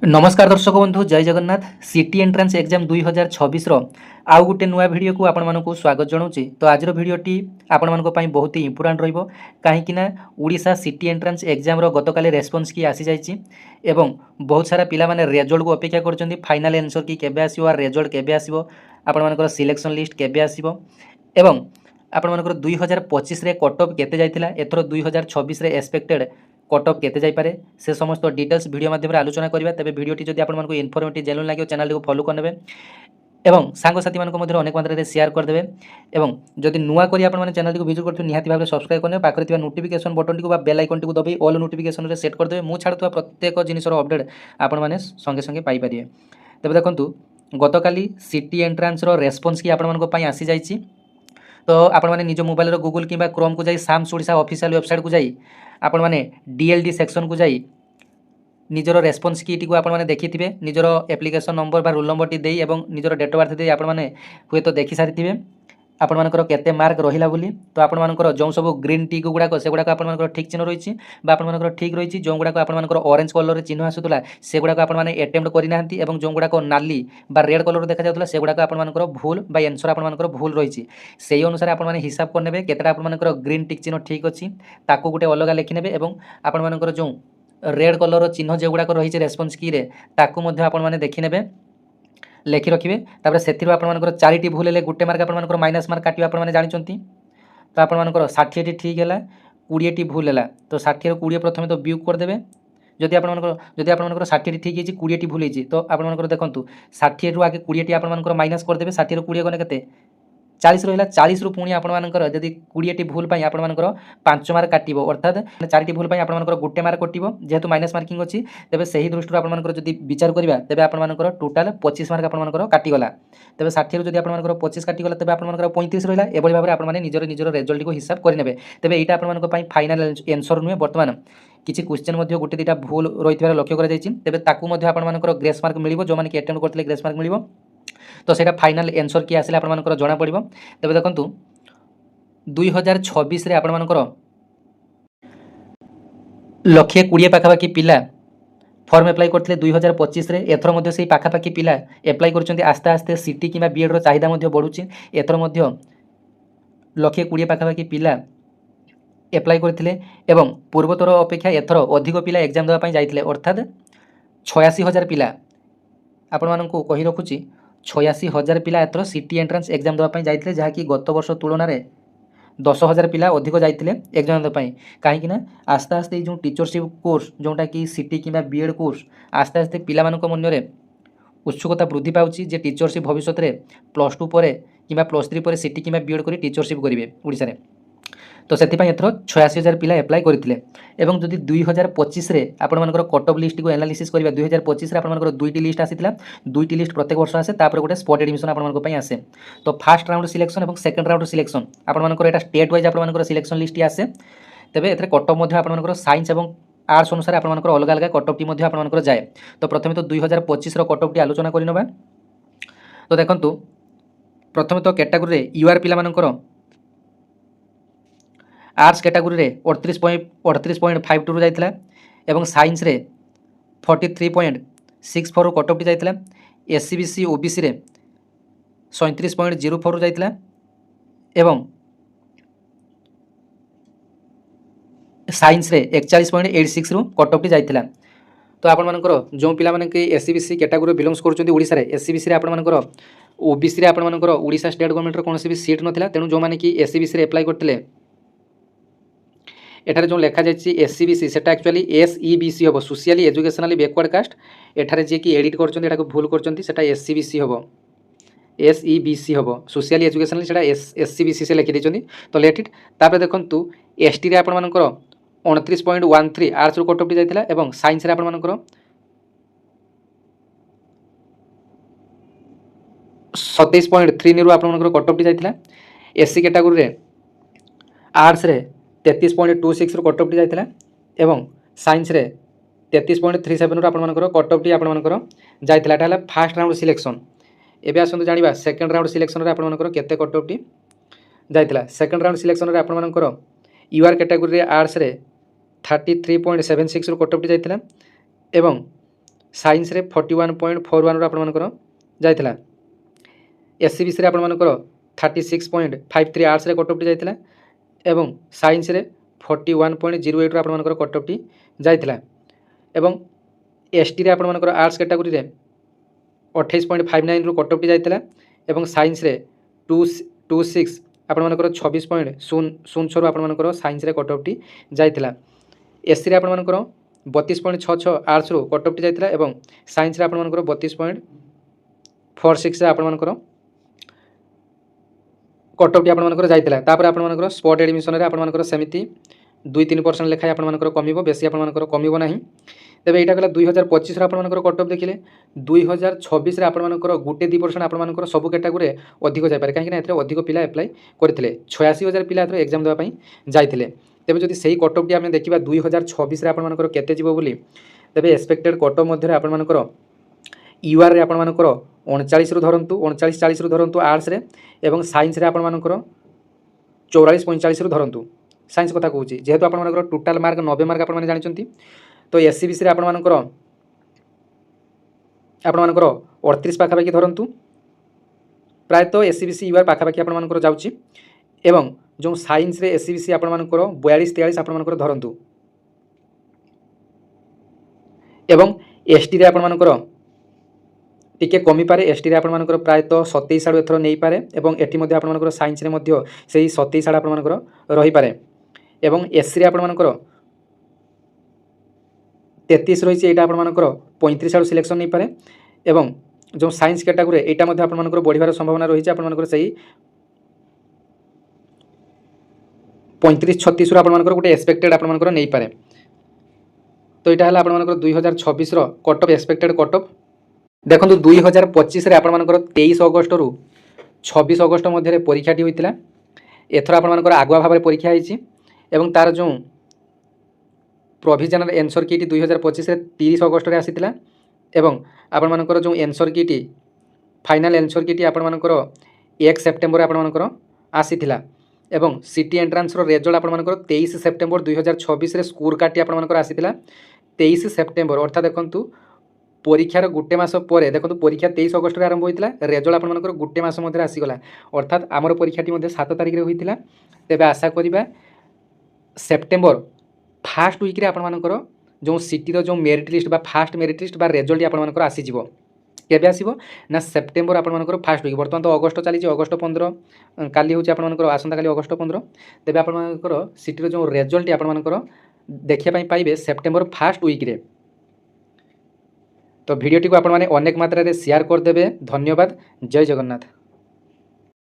नमस्कार दर्शक बंधु जय जगन्नाथ सीटी एंट्रांस एग्जाम 2026 आउ गोटे नुआ वीडियो को आपण मानक स्वागत जनाऊँगी। तो आज भिडियोटी आपण मानी बहुत ही इंपोर्टाट रहिबो कहीं ओडिशा सीटी एंट्रांस एग्जाम गतकाली रेस्पॉन्स की आसी जाइए एवं बहुत सारा पिला माने रिजल्ट को अपेक्षा कर फाइनल आंसर की केबे आसीबो रिजल्ट केबे आसीबो आपण मानकर सिलेक्शन लिस्ट केबे आसीबो एवं आपण मानकर 2025 रे कट ऑफ केते जाइतिला एथर 2026 रे एक्सपेक्टेड कट ऑफ केते जाइपारे से समस्त डिटेल्स वीडियो माध्यम आलोचना करबा। तेबे वीडियोटी जदि आपण मानकु इन्फॉर्मेटिव जेनुइन लागियो चैनल को फॉलो करनेबे एवं सांगसाथी मानक मध्य अनेक मात्रा शेयर करदेवे एवं जदि नुआ करी आपण माने चैनल को विजिट करथि निहाती भाबरे सब्सक्राइब करने पाखरे थिबा नोटिफिकेशन बटन टी को बेल आइकन टी को दबे ऑल नोटिफिकेशन रे सेट करदेवे मु छाडुवा प्रत्येक जिनिसर अपडेट आपण माने संगे संगे पाई परिए। तेबे देखंतु गतकाली सीटी एंट्रांस रो रेस्पॉन्स की आपण मानक पई आसी जाइछि। तो आपण माने निज मोबाइल रो गूगल किबा क्रोम को जाई साम्स ओडिशा ऑफिशियल वेबसाइट को जाई आपण माने डीएलडी सेक्शन को जाई निजर रेस्पॉन्स की को आपण माने देखिथिबे निजर एप्लिकेशन नंबर बा रोल नंबर टी देई एवं निजर डेट ऑफ बर्थ देई आपण माने हुए तो देखि सारिथिबे आपण मानकर केते मार्क रहिला बोली। तो आपण मानकर जो सब ग्रीन टी गुडा से गुडा आपण मानकर ठीक चिन्ह रहिछि बा आपण मानकर ठीक रहिछि जो गुडा आपण मानकर ऑरेंज कलर रे चिन्ह आसुतला से गुडा आपण माने अटेम्प्ट करि नाहंती एवं जो गुडा नाली बा रेड कलर देखा जाउतला से गुडा आपण मानकर भूल बा आंसर आपण मानकर भूल रहिछि सेही अनुसार आपण माने हिसाब कर नेबे केतेटा आपण मानकर ग्रीन टिक चिन्ह ठीक अछि ताको गुटे अलगा लिखि नेबे एवं आपण मानकर जो रेड कलर चिन्ह जो गुडा रहिछि रेस्पॉन्स की रे ताको मध्ये आपण माने देखि नेबे लेखि रखिए तापर से आपर चारिटी भूल है गोटे मार्क आपर माइनस मार्क काटिबा आपण माने जानिचंती। तो आपर 60 टी ठीक है 20 टी भूल है तो 60 रो 20 प्रथम तो बियोग करदेवे जदि आपर 60 ठीक है 20 टी भूल है तो आपर देखो 60 रु आगे 20 टी आपर माइनस करदेवे 60 रो 20 गने केते 40 रहा 40 रु पुणी आपर जदि 20 टी भूल आपर 5 मार्क काटिबो अर्थात 4 टी भूल आपर गोटे मार्क कटिबो जेहेतु माइनस मार्किंग अच्छी तेबे सही दृष्टि आपर जदि विचार करबा तेबे आपर टोटाल 25 मार्क आपर काटिगला। तेबे 60 रु जदि आपर 25 काटिगला तेबे आपर 35 रहिला एबोली भाबरे आपर निजर निजर रिजल्ट को हिसाब करनेबे। तेबे एटा आपर पई फाइनल आंसर नुहे वर्तमान किछि क्वेश्चन मध्ये गोटे दिटा भूल रहिथिबार लक्ष्य करा जायछि तेबे ताकू मध्ये आपर ग्रेस मार्क मिलिबो जो माने कि अटेम्प्ट करथिले ग्रेस मार्क मिलिबो। तो सेटा फाइनल आंसर की आसिले आपर जना पड़िबो। तेबे देखंतु 2026 रे आपर लक्षे 20 पाखापाखि पिला फॉर्म एप्लाई करथिले 2025 रे एथर मध्ये सेही पाखापाखि पिला एप्लाई करचंती आस्ते आस्ते सीटी किबा बीएड रो चाहिदा मध्ये बढ़ुची एथर मध्ये लक्षे 20 पाखापाखि पिला एप्लाई करथिले एवं पूर्वतर अपेक्षा एथर अधिक पिला एग्जाम देबा पई जाइथिले अर्थात 86,000 पिला आपण मानकु कहि रखुची 86,000 पिला एथर सीटी एंट्रांस एग्जाम देबा पई जाइथिले जहाँकि गत वर्ष तुलना रे 10,000 पिला अधिक जाइथिले एग्जाम देबा पई काहेकि ना आस्ते आस्ते जो टीचरशिप कोर्स जोटा कि सीटी किबा बीएड कोर्स आस्ते आस्ते पिला मानक मन रे उत्सुकता वृद्धि पाउची जे टीचरशिप भविष्य रे +2 पर किबा +3 पर सीटी किबा बीएड करी टीचरशिप करिवे ओडिसा रे। तो से एथर 86,000 पिला एप्लाई करथिले एवं जदि 2025 रे आपण मानकर कट ऑफ लिस्ट को एनालिसिस करबा 2025 रे आपण मानकर दुईटी लिस्ट आसीथिला दुईटी लिस्ट प्रत्येक वर्ष आसे तापर गोटे स्पॉट एडमिशन आपण मानक पई आसे। तो फर्स्ट राउंड सिलेक्शन एवं सेकंड राउंड सिलेक्शन आपण मानकर एटा स्टेट वाइज आपण मानकर सिलेक्शन लिस्ट आसे। तेबे एथरे कट ऑफ मध्ये आपण मानकर साइंस एवं आर्ट्स अनुसार आपण मानकर अलग अलग कट ऑफ टी मध्ये आपण मानकर जाय। तो प्रथमे तो 2025 रो कट ऑफ टी आलोचना करिनबा। तो देखंतु प्रथमे तो कैटेगरी रे यूआर पिला मानकर आर्ट्स कैटेगरी रे 38.52 जाइथिला एवं साइंस रे 43.64 कट ऑफ टी जाइथिला एससीबीसी ओबीसी रे 37.04 जाइथिला एवं साइंस रे 41.86 रु कट ऑफ टी जाइथिला। तो आपण मानकर जो पिला माने कि एससीबीसी कैटेगरी बिलोंग्स करचोंती ओडिसा रे एससीबीसी रे आपण मानकर ओबीसी रे आपण मानकर ओडिसा स्टेट गवर्नमेंट रो कोनोसी भी सीट नथिला तेनु जो माने कि एससीबीसी रे अप्लाई करथिले एठारे जो लेखा जाइछि एससीबीसी सेटा एक्चुअली एसईबीसी हबो सोशली एजुकेशनली बैकवर्ड कास्ट एठारे जे कि एडिट करचोंती एटाको भूल करचोंती सेटा एससीबीसी हबो एसईबीसी हबो सोशली एजुकेशनली सेटा एससीबीसी से लिखि देचोंती। तो लेट इट तापर देखंतु एसटी रे आपण मानकर 29.13 आर्ट्स रो कट ऑफ टी जाइथिला एवं साइंस रे आपण मानकर 27.3 रु आपण मानकर कट ऑफ टी जाइथिला एससी कैटेगरी रे आर्ट्स रे 33.26 रु कट ऑफ टी जाइथिला एवं साइंस रे 33.37 रु आपण मानकर कट ऑफ टी आपण मानकर जाइथिला एटा हला फर्स्ट राउंड सिलेक्शन। एबे आसंतु जानिबा सेकंड राउंड सिलेक्शन रे आपण मानकर केते कट ऑफ टी जाइथिला। सेकंड राउंड सिलेक्शन रे आपण मानकर यूआर कैटेगरी रे आर्ट्स रे 33.76 रु कट ऑफ टी जाइथिला एवं साइंस रे 41.41 आपणमानकर जाइथिला एससीबीसी रे आपणमानकर 36.53 आर्ट्स रे कट ऑफ टी जाइथिला एवं साइंस रे 41.08 आपणमानकर कट ऑफ टी जाइथिला एवं एसटी रे आपणमानकर आर्ट्स कैटेगरी रे 28.59 रु कट ऑफ टी जाइथिला एवं साइंस रे 226 आपणमानकर 26.06 रु आपणमानकर साइंस रे कट ऑफ टी जाइथिला एससी रे आपणमानकर 32.66 आर्ट्स रु कट ऑफ टी जाइथिला एवं साइंस रे आपणमानकर 32.46 रे आपणमानकर कट ऑफ टी आपणमानकर जाइथिला तापर आपणमानकर स्पॉट एडमिशन रे आपणमानकर समिति 2-3% लेखाय आपणमानकर कमिबो बेसी आपणमानकर कमिबो नाही तेबे एटा कला 2025 रे आपणमानकर कट ऑफ देखिले 2026 रे आपणमानकर 1-2% आपणमानकर सब कैटेगरी अधिक जाय पारे काहे कि एथरे अधिक पिला अप्लाई करथिले 86000 पिला एथरे एग्जाम देबा पई जाइथिले तेबे जदि सही कट ऑफ टी आमे देखिबा 2026 रे आपणमानकर केते जिवो बोली तेबे एक्सपेक्टेड कट ऑफ मध्ये आपणमानकर यूआर रे आपणमानकर 39 रु धरंतु 39-40 रु धरंतु आर्ट्स रे एवं साइंस रे आपणमानकर 44-45 रु धरंतु साइंस कथा कहूची जेहेतु आपणमानकर टोटल मार्क 90 मार्क आपण माने जानिचंती तो एससीबीसी रे आपणमानकर 38 पाखापाखि धरंतु प्रायतः एससीबीसी यूआर पाखापाखि आपणमानकर जाउची एवं जो साइंस रे एससीबीसी आपणमानकर 42-43 आपणमानकर धरंतु एवं एसटी रे आपणमानकर टिके कमी पारे एसटी रे आपणमानकर प्रायतः 27 आडु एथरो नै पारे एवं एटी मध्ये आपणमानकर साइंस रे मध्ये सेही 27 आडु आपणमानकर रही पारे एवं एससी रे आपणमानकर 33 रही एटा आपणमानकर 35 आडु सिलेक्शन नै पारे एवं जो साइंस कैटेगरी एटा मध्ये आपणमानकर बढ़िवार संभावना रही आपणमानकर सेही 35-36 रु आपणमानकर गोटे एक्सपेक्टेड आपणमानकर नै पारे तो एटा हला आपणमानकर 2026 रो cut off expected cut off देखंतु 2025 रे आपणमानकर 23 अगस्त रु 26 अगस्त मध्ये परीक्षाटी होइतिला एथरा आपणमानकर आगुआ भाबरे परीक्षा होईची एवं तार जो प्रोविजनल आंसर कीटी 2025 रे 30 अगस्त रे आसीतिला एवं आपणमानकर जो आंसर कीटी फाइनल आंसर कीटी आपणमानकर 1 सेप्टेम्बर आपणमानकर आसीतिला एवं सिटी एंट्रांस रो रिजल्ट आपणमानकर 23 सेप्टेम्बर 2026 रे स्कोर काटी आपणमानकर आसीतिला 23 सेप्टेम्बर अर्थात देखंतु परीक्षार गोटे मास पर देखो परीक्षा 23 अगस्त रे आरंभ होइतिला रिजल्ट आपणमानकर गोटे मास मध्ये आसीगला अर्थात आमर परीक्षाटी मध्ये 7 तारिख रे होइतिला तेबे आशा करिबा सेप्टेम्बर फास्ट वीक रे आपणमानकर जो सिटी रो जो मेरिट लिस्ट बा फास्ट मेरिट लिस्ट बा रिजल्ट आपणमानकर आसी जिवो केबे आसीबो ना सेप्टेम्बर आपणमानकर फास्ट वीक बर्तमान तो अगस्त चली अगस्त 15 काली होची आपणमानकर आसंता काली अगस्त 15 तेबे आपणमानकर सिटी रो जो रिजल्ट आपणमानकर देखिया पई पाइबे सेप्टेम्बर फास्ट वीक रे तो भिडियोटी को आपण माने अनेक मात्रा रे शेयर कर देबे धन्यवाद जय जगन्नाथ।